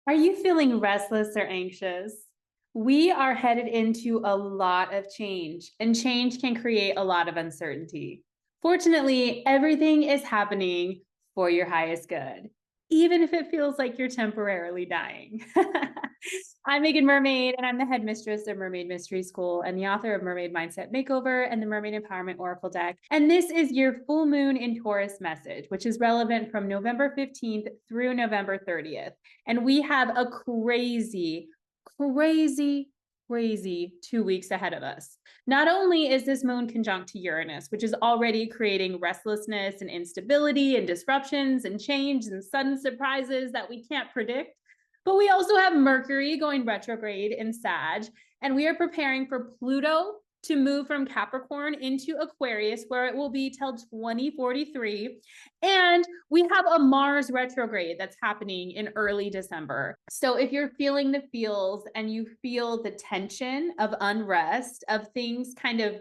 Are you feeling restless or anxious? We are headed into a lot of change, and change can create a lot of uncertainty. Fortunately, everything is happening for your highest good, even if it feels like you're temporarily dying. I'm Meagan Mermaid, and I'm the head mistress of Mermaid Mystery School and the author of Mermaid Mindset Makeover and the Mermaid Empowerment Oracle deck. And this is your full moon in Taurus message, which is relevant from November 15th through November 30th. And we have a crazy 2 weeks ahead of us. Not only is this moon conjunct to Uranus, which is already creating restlessness and instability and disruptions and change and sudden surprises that we can't predict, but we also have Mercury going retrograde in Sag, and we are preparing for Pluto to move from Capricorn into Aquarius, where it will be till 2043. And we have a Mars retrograde that's happening in early December. So if you're feeling the feels and you feel the tension of unrest, of things kind of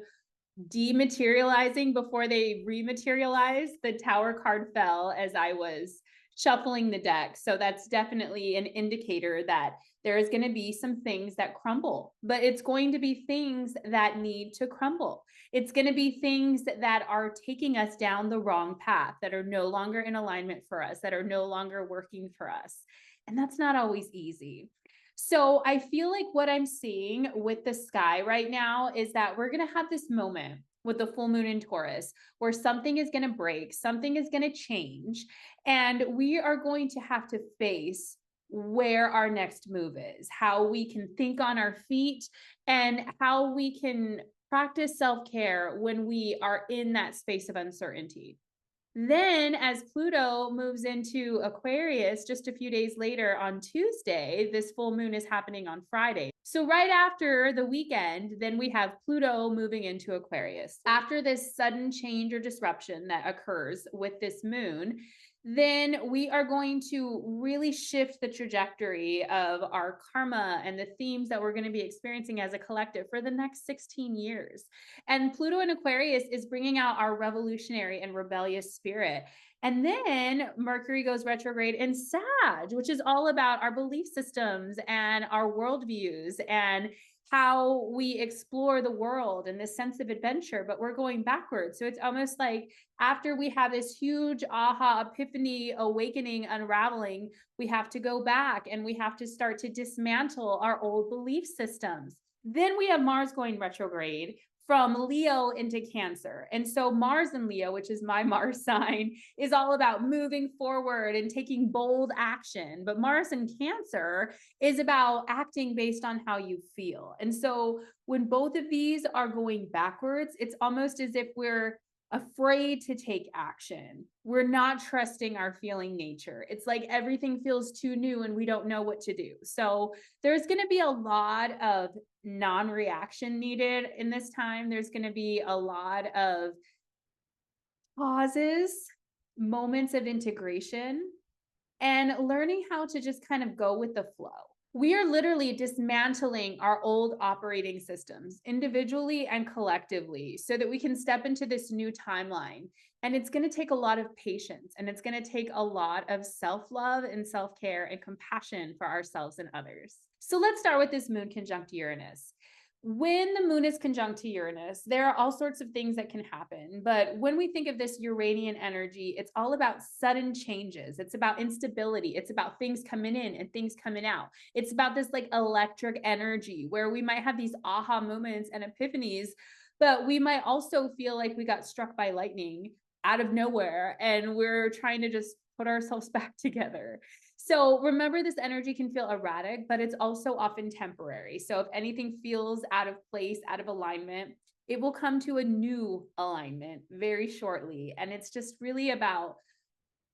dematerializing before they rematerialize, the Tower card fell as I was shuffling the deck. So that's definitely an indicator that there is going to be some things that crumble, but it's going to be things that need to crumble. It's going to be things that are taking us down the wrong path, that are no longer in alignment for us, that are no longer working for us. And that's not always easy. So I feel like what I'm seeing with the sky right now is that we're going to have this moment with the full moon in Taurus where something is going to break, something is going to change, and we are going to have to face where our next move is, how we can think on our feet, and how we can practice self-care when we are in that space of uncertainty. Then, as Pluto moves into Aquarius just a few days later on Tuesday, this full moon is happening on Friday. So, right after the weekend, then we have Pluto moving into Aquarius. After this sudden change or disruption that occurs with this moon, then we are going to really shift the trajectory of our karma and the themes that we're going to be experiencing as a collective for the next 16 years. And Pluto in Aquarius is bringing out our revolutionary and rebellious spirit. And then Mercury goes retrograde in Sag, which is all about our belief systems and our worldviews and how we explore the world and this sense of adventure, but we're going backwards. So it's almost like after we have this huge aha, epiphany, awakening, unraveling, we have to go back and we have to start to dismantle our old belief systems. Then we have Mars going retrograde from Leo into Cancer. And so Mars in Leo, which is my Mars sign, is all about moving forward and taking bold action. But Mars in Cancer is about acting based on how you feel. And so when both of these are going backwards, it's almost as if we're afraid to take action. We're not trusting our feeling nature. It's like everything feels too new and we don't know what to do. So there's going to be a lot of non-reaction needed in this time. There's going to be a lot of pauses, moments of integration, and learning how to just kind of go with the flow. We are literally dismantling our old operating systems individually and collectively so that we can step into this new timeline. And it's going to take a lot of patience, and it's going to take a lot of self-love and self-care and compassion for ourselves and others. So let's start with this moon conjunct Uranus. When the moon is conjunct to Uranus, there are all sorts of things that can happen. But when we think of this Uranian energy, it's all about sudden changes. It's about instability. It's about things coming in and things coming out. It's about this like electric energy where we might have these aha moments and epiphanies, but we might also feel like we got struck by lightning out of nowhere and we're trying to just put ourselves back together. So remember, this energy can feel erratic, but it's also often temporary. So if anything feels out of place, out of alignment, it will come to a new alignment very shortly. And it's just really about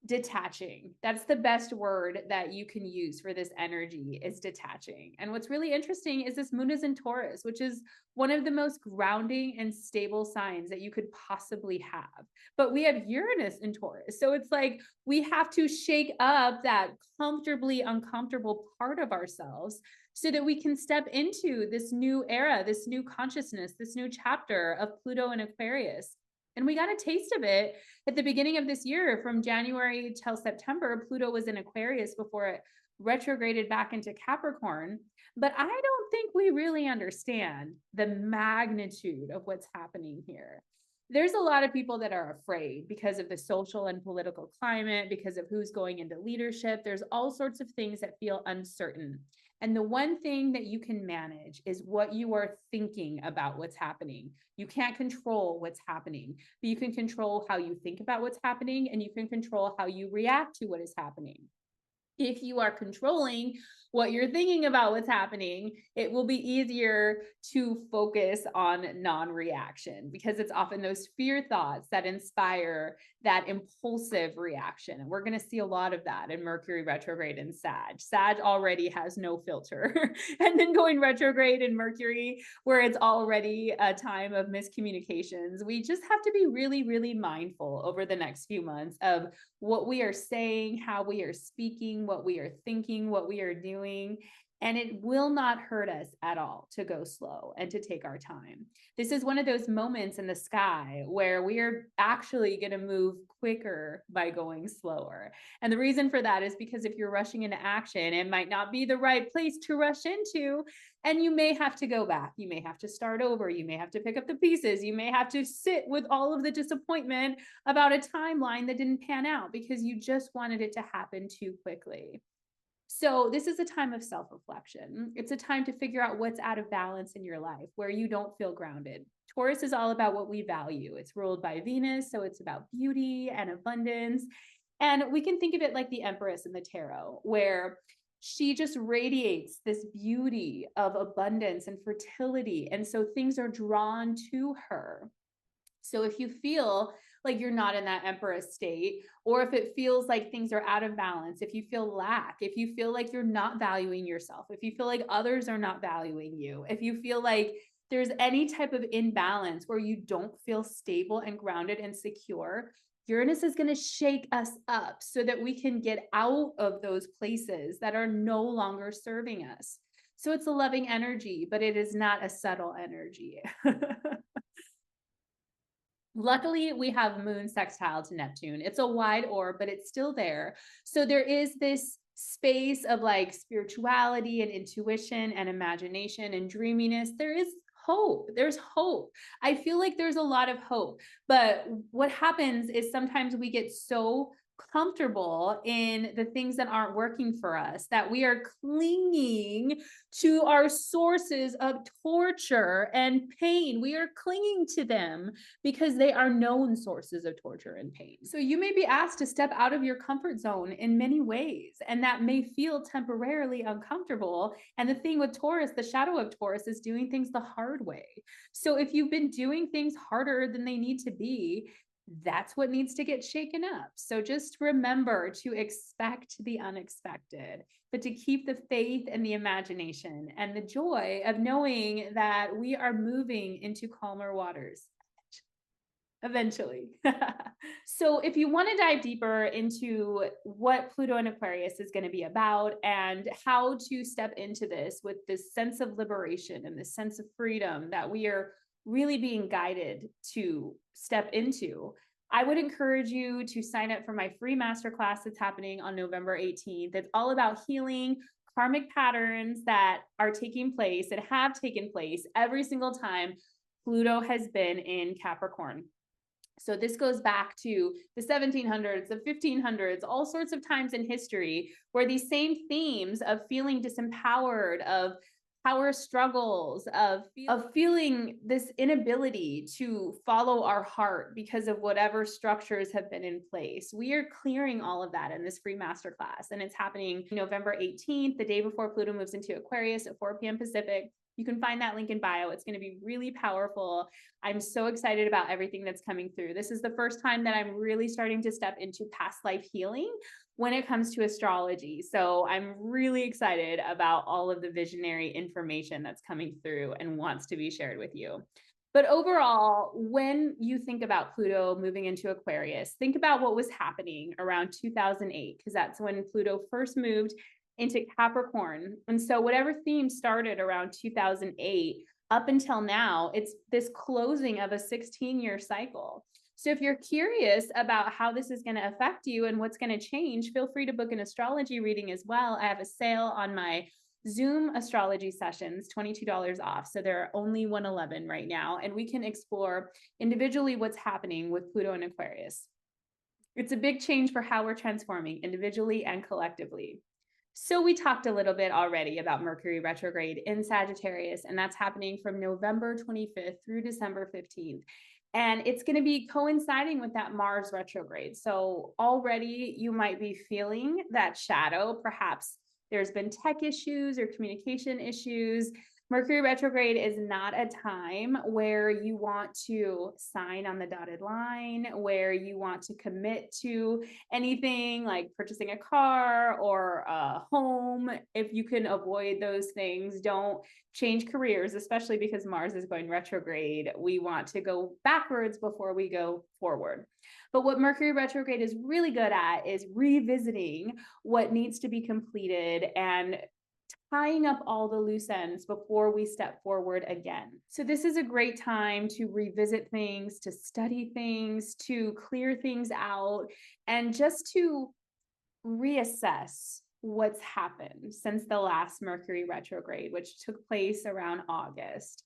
detaching. That's the best word that you can use for this energy, is detaching. And what's really interesting is this moon is in Taurus, which is one of the most grounding and stable signs that you could possibly have. But we have Uranus in Taurus. So it's like we have to shake up that comfortably uncomfortable part of ourselves so that we can step into this new era, this new consciousness, this new chapter of Pluto and Aquarius. And we got a taste of it at the beginning of this year. From January till September, Pluto was in Aquarius before it retrograded back into Capricorn. But I don't think we really understand the magnitude of what's happening here. There's a lot of people that are afraid because of the social and political climate, because of who's going into leadership. There's all sorts of things that feel uncertain. And the one thing that you can manage is what you are thinking about what's happening. You can't control what's happening, but you can control how you think about what's happening, and you can control how you react to what is happening. If you are controlling what you're thinking about what's happening, it will be easier to focus on non-reaction, because it's often those fear thoughts that inspire that impulsive reaction. And we're going to see a lot of that in Mercury retrograde in Sag. Sag already has no filter. And then going retrograde in Mercury, where it's already a time of miscommunications. We just have to be really, really mindful over the next few months of what we are saying, how we are speaking, what we are thinking, what we are doing. And it will not hurt us at all to go slow and to take our time. This is one of those moments in the sky where we are actually going to move quicker by going slower. And the reason for that is because if you're rushing into action, it might not be the right place to rush into. And you may have to go back. You may have to start over. You may have to pick up the pieces. You may have to sit with all of the disappointment about a timeline that didn't pan out because you just wanted it to happen too quickly. So this is a time of self-reflection. It's a time to figure out what's out of balance in your life, where you don't feel grounded. Taurus is all about what we value. It's ruled by Venus, so it's about beauty and abundance. And we can think of it like the Empress in the tarot, where she just radiates this beauty of abundance and fertility. And so things are drawn to her. So if you feel like you're not in that Empress state, or if it feels like things are out of balance, if you feel lack, if you feel like you're not valuing yourself, if you feel like others are not valuing you, if you feel like there's any type of imbalance where you don't feel stable and grounded and secure, Uranus is going to shake us up so that we can get out of those places that are no longer serving us. So it's a loving energy, but it is not a subtle energy. Luckily, we have moon sextile to Neptune. It's a wide orb, but it's still there. So there is this space of like spirituality and intuition and imagination and dreaminess. There is hope. There's hope. I feel like there's a lot of hope. But what happens is sometimes we get so comfortable in the things that aren't working for us that we are clinging to our sources of torture and pain. We are clinging to them because they are known sources of torture and pain. So you may be asked to step out of your comfort zone in many ways, and that may feel temporarily uncomfortable. And the thing with Taurus, the shadow of Taurus, is doing things the hard way. So if you've been doing things harder than they need to be, that's what needs to get shaken up. So just remember to expect the unexpected, but to keep the faith and the imagination and the joy of knowing that we are moving into calmer waters eventually. So if you want to dive deeper into what Pluto in Aquarius is going to be about and how to step into this with this sense of liberation and this sense of freedom that we are really being guided to step into, I would encourage you to sign up for my free masterclass that's happening on November 18th. It's all about healing karmic patterns that are taking place and have taken place every single time Pluto has been in Capricorn. So this goes back to the 1700s, the 1500s, all sorts of times in history where these same themes of feeling disempowered, of power struggles, of feeling this inability to follow our heart because of whatever structures have been in place. We are clearing all of that in this free masterclass, and it's happening November 18th, the day before Pluto moves into Aquarius at 4 p.m. Pacific. You can find that link in bio. It's going to be really powerful. I'm so excited about everything that's coming through. This is the first time that I'm really starting to step into past life healing when it comes to astrology. So I'm really excited about all of the visionary information that's coming through and wants to be shared with you. But overall, when you think about Pluto moving into Aquarius, think about what was happening around 2008, because that's when Pluto first moved into Capricorn. And so whatever theme started around 2008 up until now, it's this closing of a 16-year cycle. So if you're curious about how this is going to affect you and what's going to change, feel free to book an astrology reading as well. I have a sale on my Zoom astrology sessions, $22 off. So they're only $111 right now. And we can explore individually what's happening with Pluto and Aquarius. It's a big change for how we're transforming individually and collectively. So we talked a little bit already about Mercury retrograde in Sagittarius, and that's happening from November 25th through December 15th. And it's going to be coinciding with that Mars retrograde. So already you might be feeling that shadow. Perhaps there's been tech issues or communication issues. Mercury retrograde is not a time where you want to sign on the dotted line, where you want to commit to anything like purchasing a car or a home. If you can avoid those things, don't change careers, especially because Mars is going retrograde. We want to go backwards before we go forward. But what Mercury retrograde is really good at is revisiting what needs to be completed and tying up all the loose ends before we step forward again. So this is a great time to revisit things, to study things, to clear things out, and just to reassess what's happened since the last Mercury retrograde, which took place around August.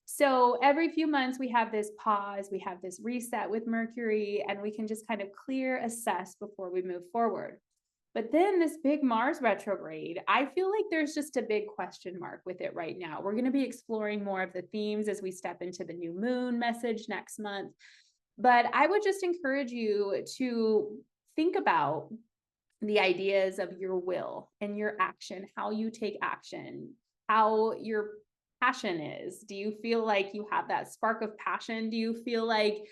So every few months we have this pause, we have this reset with Mercury, and we can just kind of assess before we move forward. But then this big Mars retrograde, I feel like there's just a big question mark with it right now. We're going to be exploring more of the themes as we step into the new moon message next month. But I would just encourage you to think about the ideas of your will and your action, how you take action, how your passion is. Do you feel like you have that spark of passion? Do you feel like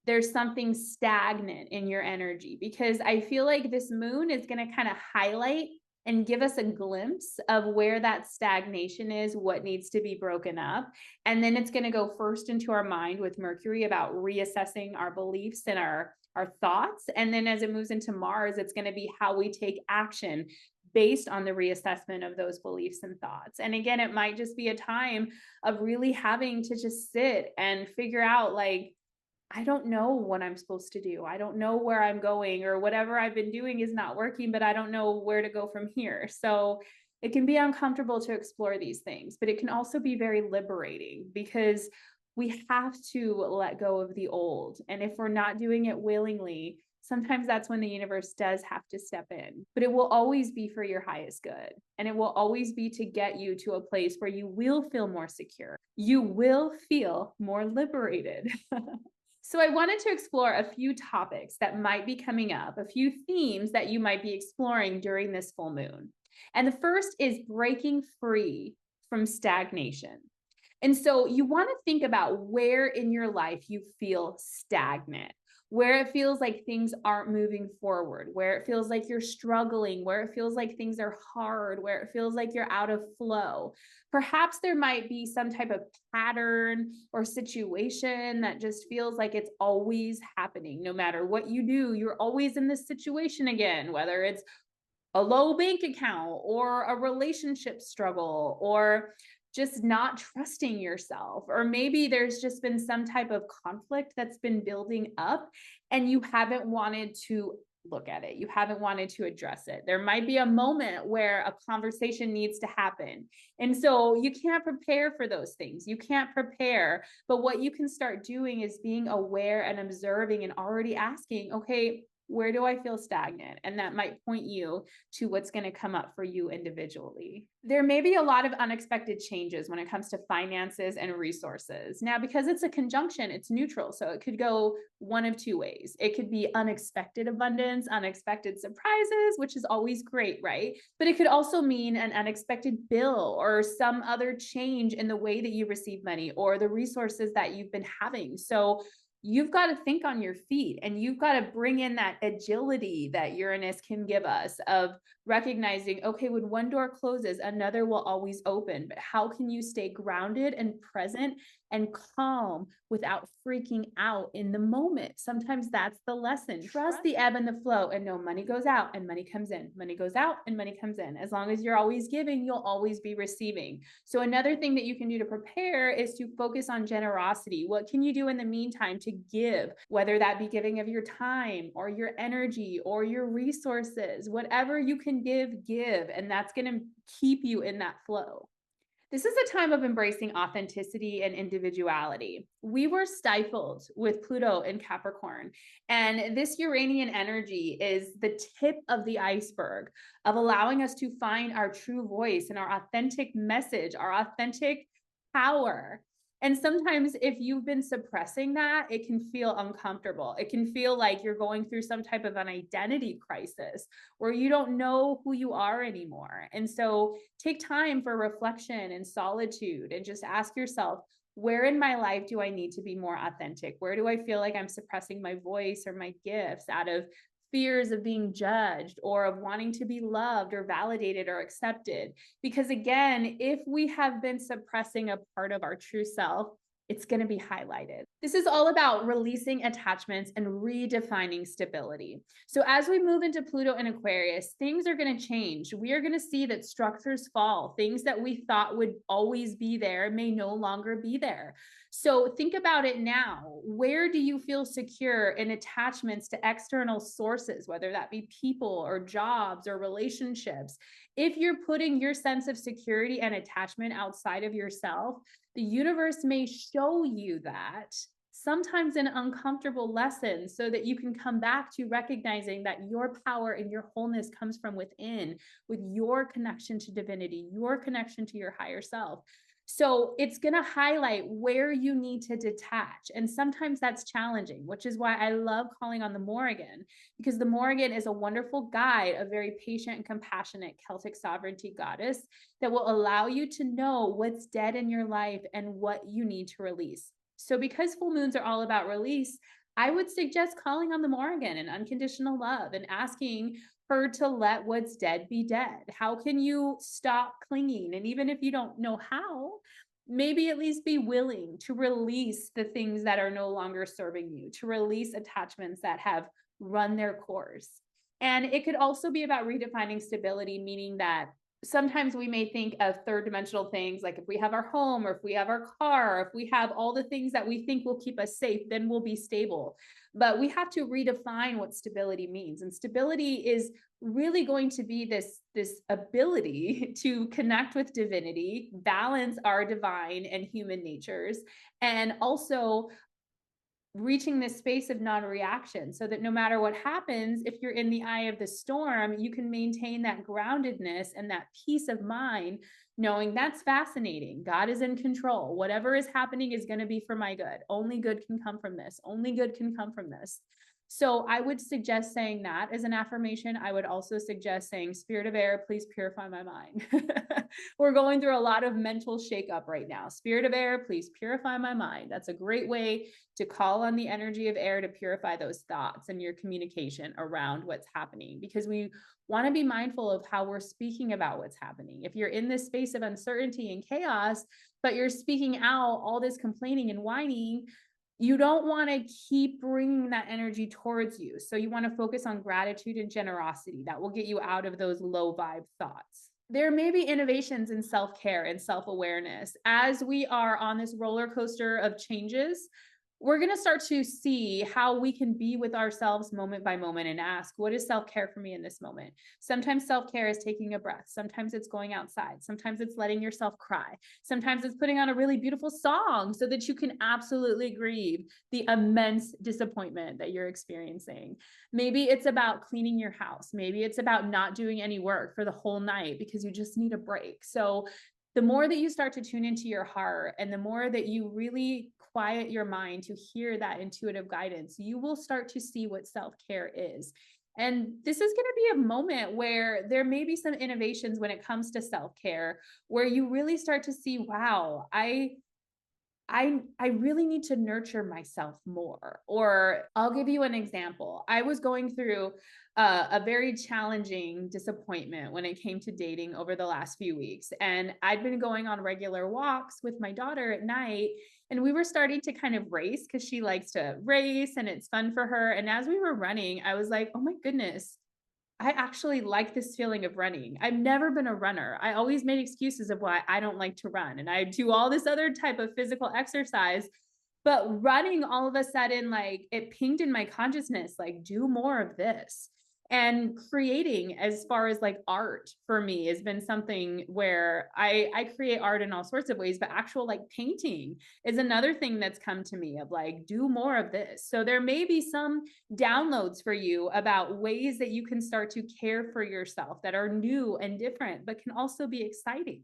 there's something stagnant in your energy? Because I feel like this moon is going to kind of highlight and give us a glimpse of where that stagnation is, what needs to be broken up. And then it's going to go first into our mind with Mercury about reassessing our beliefs and our thoughts. And then as it moves into Mars, it's going to be how we take action based on the reassessment of those beliefs and thoughts. And again, it might just be a time of really having to just sit and figure out, like, I don't know what I'm supposed to do. I don't know where I'm going, or whatever I've been doing is not working, but I don't know where to go from here. So it can be uncomfortable to explore these things, but it can also be very liberating because we have to let go of the old. And if we're not doing it willingly, sometimes that's when the universe does have to step in. But it will always be for your highest good. And it will always be to get you to a place where you will feel more secure. You will feel more liberated. So I wanted to explore a few topics that might be coming up, a few themes that you might be exploring during this full moon. And the first is breaking free from stagnation. And so you want to think about where in your life you feel stagnant, where it feels like things aren't moving forward, where it feels like you're struggling, where it feels like things are hard, where it feels like you're out of flow. Perhaps there might be some type of pattern or situation that just feels like it's always happening. No matter what you do, you're always in this situation again, whether it's a low bank account or a relationship struggle or just not trusting yourself. Or maybe there's just been some type of conflict that's been building up and you haven't wanted to look at it. You haven't wanted to address it. There might be a moment where a conversation needs to happen. And so you can't prepare for those things. You can't prepare. But what you can start doing is being aware and observing and already asking, okay, where do I feel stagnant? And that might point you to what's going to come up for you individually. There may be a lot of unexpected changes when it comes to finances and resources. Now, because it's a conjunction, it's neutral. So it could go one of two ways. It could be unexpected abundance, unexpected surprises, which is always great, right? But it could also mean an unexpected bill or some other change in the way that you receive money or the resources that you've been having. So you've got to think on your feet and you've got to bring in that agility that Uranus can give us of recognizing, okay, when one door closes, another will always open. But how can you stay grounded and present and calm without freaking out in the moment. Sometimes that's the lesson. Trust the ebb and the flow and know money goes out and money comes in. Money goes out and money comes in. As long as you're always giving, you'll always be receiving. So another thing that you can do to prepare is to focus on generosity. What can you do in the meantime to give, whether that be giving of your time or your energy or your resources, whatever you can give, and that's going to keep you in that flow. This is a time of embracing authenticity and individuality. We were stifled with Pluto in Capricorn, and this Uranian energy is the tip of the iceberg of allowing us to find our true voice and our authentic message, our authentic power. And sometimes if you've been suppressing that, it can feel uncomfortable. It can feel like you're going through some type of an identity crisis where you don't know who you are anymore. And so take time for reflection and solitude and just ask yourself, where in my life do I need to be more authentic? Where do I feel like I'm suppressing my voice or my gifts out of fears of being judged or of wanting to be loved or validated or accepted? Because again, if we have been suppressing a part of our true self, it's going to be highlighted. This is all about releasing attachments and redefining stability. So as we move into Pluto and Aquarius, things are going to change. We are going to see that structures fall. Things that we thought would always be there may no longer be there. So think about it now. Where do you feel secure in attachments to external sources, whether that be people or jobs or relationships? If you're putting your sense of security and attachment outside of yourself, the universe may show you that, sometimes in uncomfortable lessons, so that you can come back to recognizing that your power and your wholeness comes from within, with your connection to divinity, your connection to your higher self. So it's going to highlight where you need to detach. And sometimes that's challenging, which is why I love calling on the Morrigan, because the Morrigan is a wonderful guide, a very patient and compassionate Celtic sovereignty goddess that will allow you to know what's dead in your life and what you need to release. So because full moons are all about release, I would suggest calling on the Morrigan and unconditional love and asking her to let what's dead be dead. How can you stop clinging? And even if you don't know how, maybe at least be willing to release the things that are no longer serving you, to release attachments that have run their course. And it could also be about redefining stability, meaning that sometimes we may think of third dimensional things, like if we have our home or if we have our car, or if we have all the things that we think will keep us safe, then we'll be stable. But we have to redefine what stability means. And stability is really going to be this ability to connect with divinity, balance our divine and human natures, and also reaching this space of non-reaction, so that no matter what happens, if you're in the eye of the storm, you can maintain that groundedness and that peace of mind, knowing that's fascinating. God is in control. Whatever is happening is going to be for my good. Only good can come from this. Only good can come from this. So I would suggest saying that as an affirmation. I would also suggest saying, Spirit of Air, please purify my mind. We're going through a lot of mental shakeup right now. Spirit of Air, please purify my mind. That's a great way to call on the energy of air to purify those thoughts and your communication around what's happening, because we want to be mindful of how we're speaking about what's happening. If you're in this space of uncertainty and chaos, but you're speaking out all this complaining and whining, you don't want to keep bringing that energy towards you. So you want to focus on gratitude and generosity. That will get you out of those low vibe thoughts. There may be innovations in self-care and self-awareness. As we are on this roller coaster of changes, we're going to start to see how we can be with ourselves moment by moment and ask, what is self-care for me in this moment? Sometimes self-care is taking a breath. Sometimes it's going outside. Sometimes it's letting yourself cry. Sometimes it's putting on a really beautiful song so that you can absolutely grieve the immense disappointment that you're experiencing. Maybe it's about cleaning your house. Maybe it's about not doing any work for the whole night because you just need a break. So the more that you start to tune into your heart and the more that you really quiet your mind to hear that intuitive guidance, you will start to see what self-care is. And this is going to be a moment where there may be some innovations when it comes to self-care, where you really start to see, wow, I really need to nurture myself more. Or I'll give you an example. I was going through a very challenging disappointment when it came to dating over the last few weeks. And I'd been going on regular walks with my daughter at night, and we were starting to kind of race because she likes to race and it's fun for her. And as we were running, I was like, oh my goodness, I actually like this feeling of running. I've never been a runner. I always made excuses of why I don't like to run. And I do all this other type of physical exercise. But running, all of a sudden, like, it pinged in my consciousness, like, do more of this. And creating, as far as like art for me, has been something where I create art in all sorts of ways, but actual like painting is another thing that's come to me of like, do more of this. So there may be some downloads for you about ways that you can start to care for yourself that are new and different, but can also be exciting.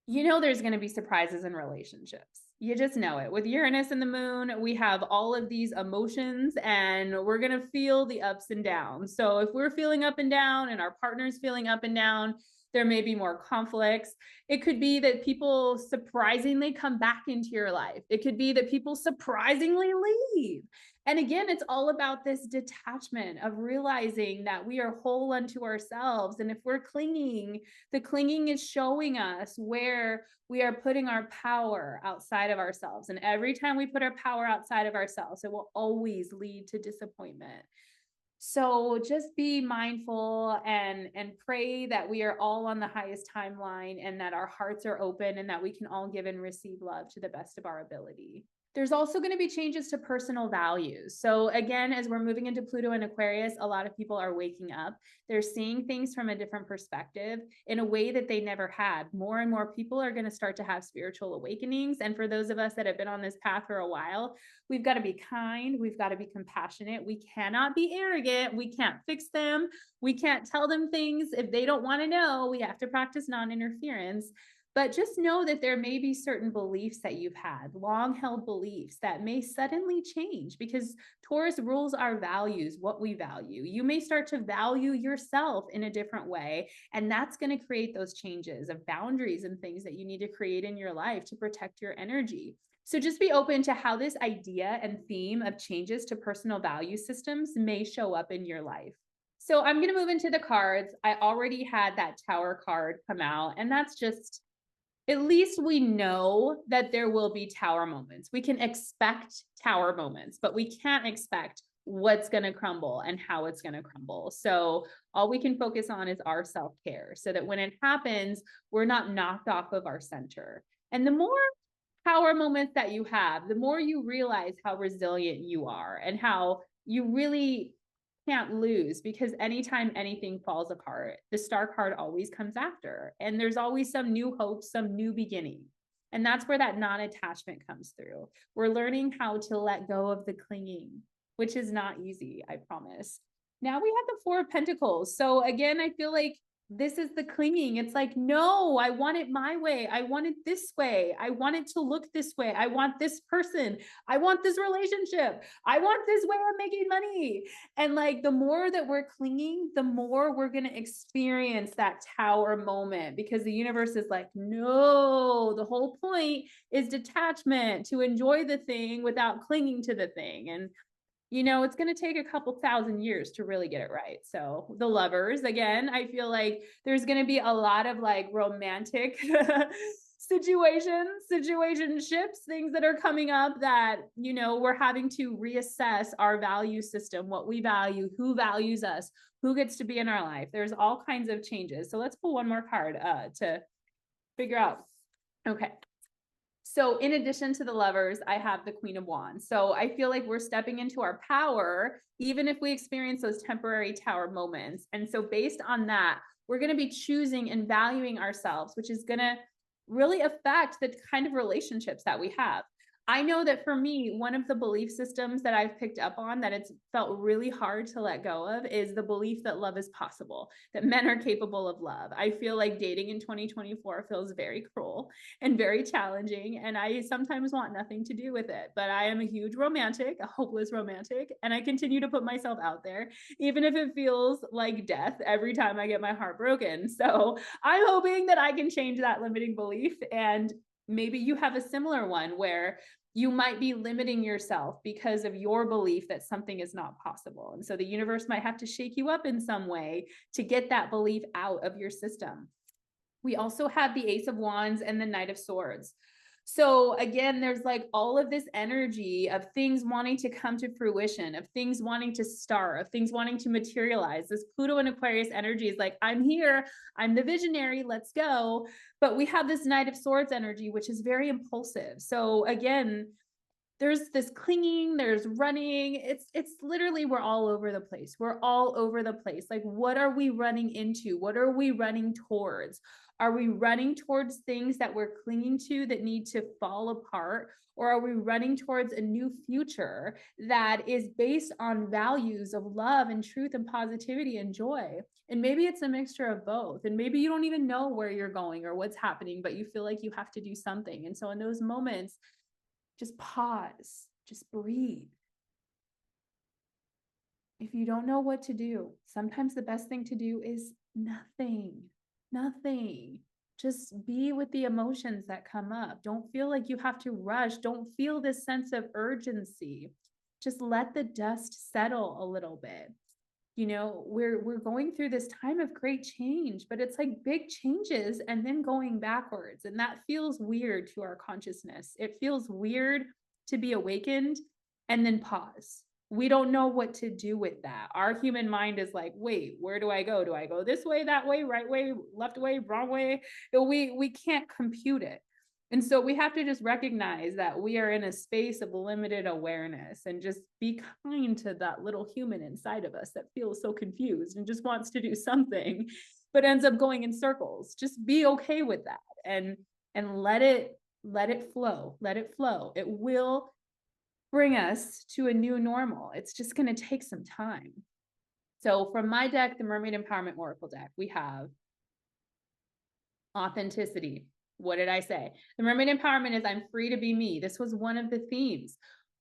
You know, there's going to be surprises in relationships. You just know it. With Uranus and the moon, we have all of these emotions and we're going to feel the ups and downs. So if we're feeling up and down and our partner's feeling up and down, there may be more conflicts. It could be that people surprisingly come back into your life. It could be that people surprisingly leave. And again, it's all about this detachment of realizing that we are whole unto ourselves. And if we're clinging, the clinging is showing us where we are putting our power outside of ourselves. And every time we put our power outside of ourselves, it will always lead to disappointment. So just be mindful and pray that we are all on the highest timeline and that our hearts are open and that we can all give and receive love to the best of our ability. There's also going to be changes to personal values. So again, as we're moving into Pluto and Aquarius, a lot of people are waking up. They're seeing things from a different perspective in a way that they never had. More and more people are going to start to have spiritual awakenings. And for those of us that have been on this path for a while, we've got to be kind. We've got to be compassionate. We cannot be arrogant. We can't fix them. We can't tell them things if they don't want to know. We have to practice non-interference. But just know that there may be certain beliefs that you've had, long-held beliefs that may suddenly change because Taurus rules our values, what we value. You may start to value yourself in a different way, and that's going to create those changes of boundaries and things that you need to create in your life to protect your energy. So just be open to how this idea and theme of changes to personal value systems may show up in your life. So I'm going to move into the cards. I already had that Tower card come out, and that's just, at least we know that there will be Tower moments. We can expect Tower moments, but we can't expect what's going to crumble and how it's going to crumble. So all we can focus on is our self-care so that when it happens, we're not knocked off of our center. And the more Tower moments that you have, the more you realize how resilient you are and how you really can't lose, because anytime anything falls apart, the Star card always comes after, and there's always some new hope, some new beginning. And that's where that non-attachment comes through. We're learning how to let go of the clinging, which is not easy, I promise. Now we have the Four of Pentacles. So again, I feel like this is the clinging. It's like, no, I want it my way. I want it this way. I want it to look this way. I want this person. I want this relationship. I want this way of making money. And like, the more that we're clinging, the more we're going to experience that Tower moment, because the universe is like, no, the whole point is detachment, to enjoy the thing without clinging to the thing. And you know, it's going to take a couple thousand years to really get it right. So the Lovers, again, I feel like there's going to be a lot of like romantic situationships, things that are coming up that, you know, we're having to reassess our value system, what we value, who values us, who gets to be in our life. There's all kinds of changes. So let's pull one more card to figure out. Okay. So in addition to the Lovers, I have the Queen of Wands. So I feel like we're stepping into our power, even if we experience those temporary Tower moments. And so based on that, we're going to be choosing and valuing ourselves, which is going to really affect the kind of relationships that we have. I know that for me, one of the belief systems that I've picked up on that it's felt really hard to let go of is the belief that love is possible, that men are capable of love. I feel like dating in 2024 feels very cruel and very challenging, and I sometimes want nothing to do with it. But I am a huge romantic, a hopeless romantic, and I continue to put myself out there, even if it feels like death every time I get my heart broken. So I'm hoping that I can change that limiting belief, and maybe you have a similar one where you might be limiting yourself because of your belief that something is not possible. And so the universe might have to shake you up in some way to get that belief out of your system. We also have the Ace of Wands and the Knight of Swords. So again, there's like all of this energy of things wanting to come to fruition, of things wanting to start, of things wanting to materialize. This Pluto and Aquarius energy is like, I'm here, I'm the visionary, let's go. But we have this Knight of Swords energy, which is very impulsive. So again, there's this clinging, there's running. It's literally, we're all over the place. We're all over the place. Like, what are we running into? What are we running towards? Are we running towards things that we're clinging to that need to fall apart? Or are we running towards a new future that is based on values of love and truth and positivity and joy? And maybe it's a mixture of both. And maybe you don't even know where you're going or what's happening, but you feel like you have to do something. And so in those moments, just pause, just breathe. If you don't know what to do, sometimes the best thing to do is nothing. Just be with the emotions that come up. Don't feel like you have to rush. Don't feel this sense of urgency. Just let the dust settle a little bit. You know, we're going through this time of great change, but it's like big changes and then going backwards. And that feels weird to our consciousness. It feels weird to be awakened and then pause. We don't know what to do with that. Our human mind is like, wait, where do I go? Do I go this way, that way, right way, left way, wrong way? We can't compute it. And so we have to just recognize that we are in a space of limited awareness and just be kind to that little human inside of us that feels so confused and just wants to do something, but ends up going in circles. Just be okay with that and let it flow. Let it flow. It will bring us to a new normal. It's just going to take some time. So from my deck, the Mermaid Empowerment Oracle deck, we have authenticity. What did I say? The Mermaid Empowerment is I'm free to be me. This was one of the themes.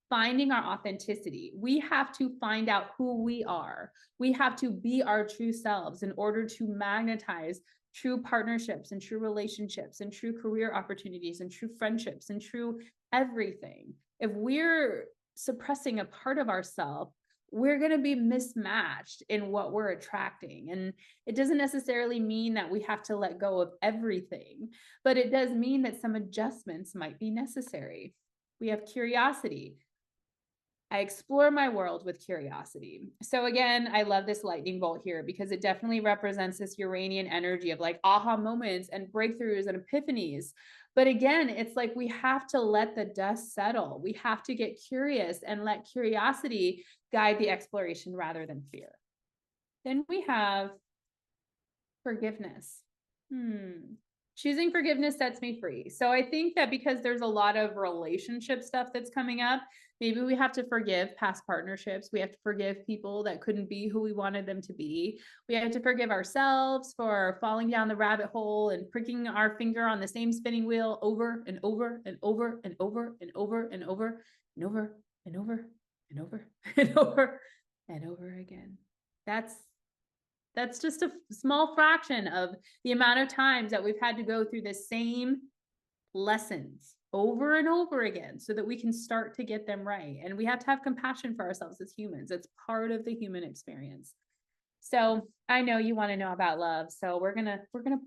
Finding our authenticity. We have to find out who we are. We have to be our true selves in order to magnetize true partnerships and true relationships and true career opportunities and true friendships and true everything. If we're suppressing a part of ourselves, we're going to be mismatched in what we're attracting. And it doesn't necessarily mean that we have to let go of everything, but it does mean that some adjustments might be necessary. We have curiosity. I explore my world with curiosity. So again, I love this lightning bolt here because it definitely represents this Uranian energy of like aha moments and breakthroughs and epiphanies. But again, it's like we have to let the dust settle. We have to get curious and let curiosity guide the exploration rather than fear. Then we have forgiveness. Choosing forgiveness sets me free. So I think that because there's a lot of relationship stuff that's coming up, maybe we have to forgive past partnerships. We have to forgive people that couldn't be who we wanted them to be. We have to forgive ourselves for falling down the rabbit hole and pricking our finger on the same spinning wheel over and over and over and over and over and over and over and over and over and over and over again. That's just a small fraction of the amount of times that we've had to go through the same lessons over and over again so that we can start to get them right. And we have to have compassion for ourselves as humans. It's part of the human experience. So I know you want to know about love. So we're gonna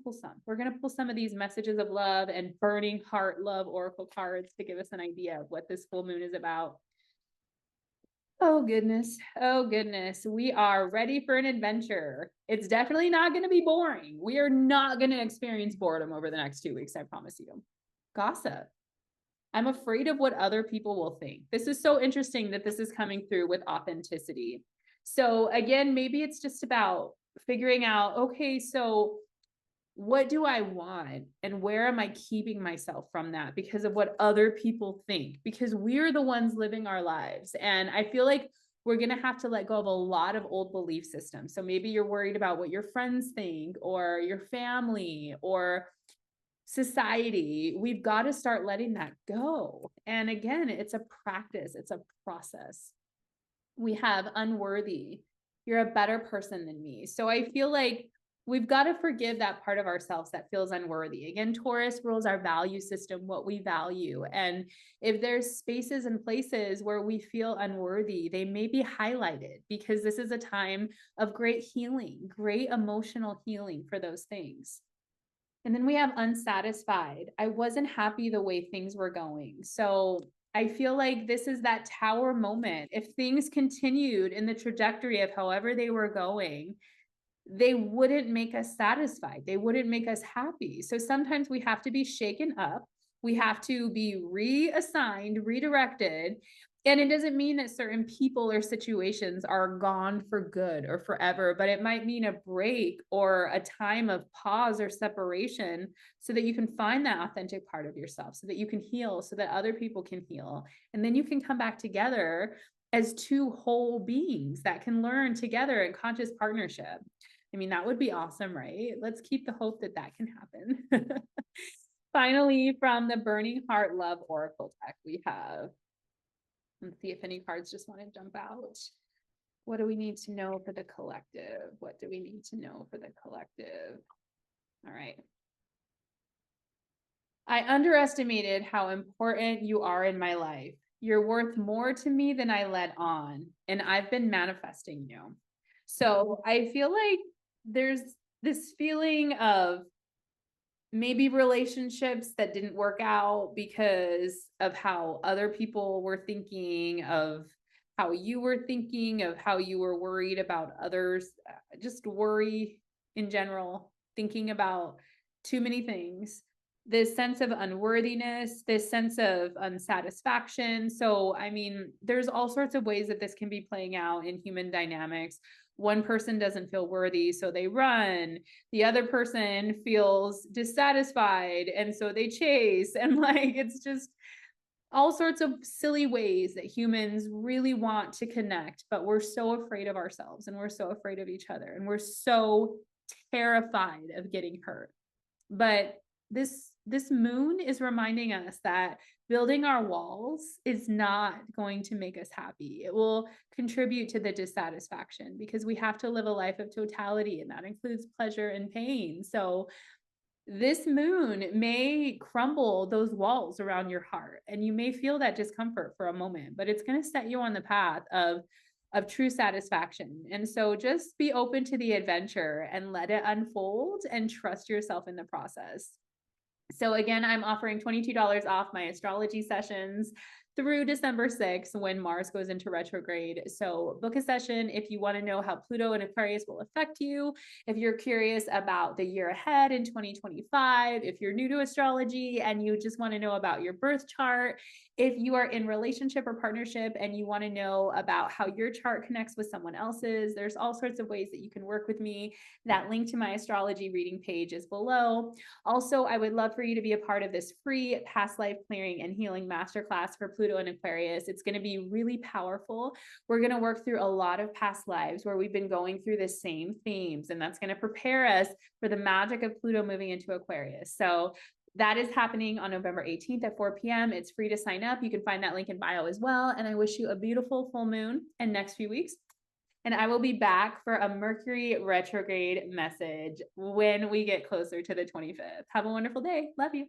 pull some. We're gonna pull some of these messages of love and burning heart love oracle cards to give us an idea of what this full moon is about. Oh goodness. Oh goodness. We are ready for an adventure. It's definitely not going to be boring. We are not going to experience boredom over the next 2 weeks. I promise you. Gossip. I'm afraid of what other people will think. This is so interesting that this is coming through with authenticity. So again, maybe it's just about figuring out, okay, so what do I want and where am I keeping myself from that because of what other people think? Because we're the ones living our lives. And I feel like we're going to have to let go of a lot of old belief systems. So maybe you're worried about what your friends think or your family or society. We've got to start letting that go. And again, it's a practice. It's a process. We have unworthy. You're a better person than me. So I feel like we've got to forgive that part of ourselves that feels unworthy. Again, Taurus rules our value system, what we value. And if there's spaces and places where we feel unworthy, they may be highlighted, because this is a time of great healing, great emotional healing for those things. And then we have unsatisfied. I wasn't happy the way things were going. So I feel like this is that tower moment. If things continued in the trajectory of however they were going, they wouldn't make us satisfied. They wouldn't make us happy. So sometimes we have to be shaken up. We have to be reassigned, redirected. And it doesn't mean that certain people or situations are gone for good or forever, but it might mean a break or a time of pause or separation, so that you can find that authentic part of yourself, so that you can heal, so that other people can heal. And then you can come back together as two whole beings that can learn together in conscious partnership. I mean, that would be awesome, right? Let's keep the hope that that can happen. Finally, from the Burning Heart Love Oracle deck, we have, let's see if any cards just want to jump out. What do we need to know for the collective? What do we need to know for the collective? All right. I underestimated how important you are in my life. You're worth more to me than I let on, and I've been manifesting you. So I feel like there's this feeling of maybe relationships that didn't work out because of how other people were thinking, of how you were thinking, of how you were worried about others, just worry in general, thinking about too many things, this sense of unworthiness, this sense of unsatisfaction. So, I mean, there's all sorts of ways that this can be playing out in human dynamics. One person doesn't feel worthy, so they run. The other person feels dissatisfied, and so they chase. And like, it's just all sorts of silly ways that humans really want to connect, but we're so afraid of ourselves, and we're so afraid of each other, and we're so terrified of getting hurt. But this moon is reminding us that building our walls is not going to make us happy. It will contribute to the dissatisfaction, because we have to live a life of totality, and that includes pleasure and pain. So this moon may crumble those walls around your heart, and you may feel that discomfort for a moment, but it's going to set you on the path of true satisfaction. And so just be open to the adventure and let it unfold, and trust yourself in the process. So again, I'm offering $22 off my astrology sessions through December 6th, when Mars goes into retrograde. So book a session if you want to know how Pluto and Aquarius will affect you. If you're curious about the year ahead in 2025, if you're new to astrology and you just want to know about your birth chart, if you are in relationship or partnership and you want to know about how your chart connects with someone else's, there's all sorts of ways that you can work with me. That link to my astrology reading page is below. Also, I would love for you to be a part of this free past life clearing and healing masterclass for Pluto and Aquarius. It's going to be really powerful. We're going to work through a lot of past lives where we've been going through the same themes, and that's going to prepare us for the magic of Pluto moving into Aquarius. So that is happening on November 18th at 4 p.m. It's free to sign up. You can find that link in bio as well. And I wish you a beautiful full moon and next few weeks. And I will be back for a Mercury retrograde message when we get closer to the 25th. Have a wonderful day. Love you.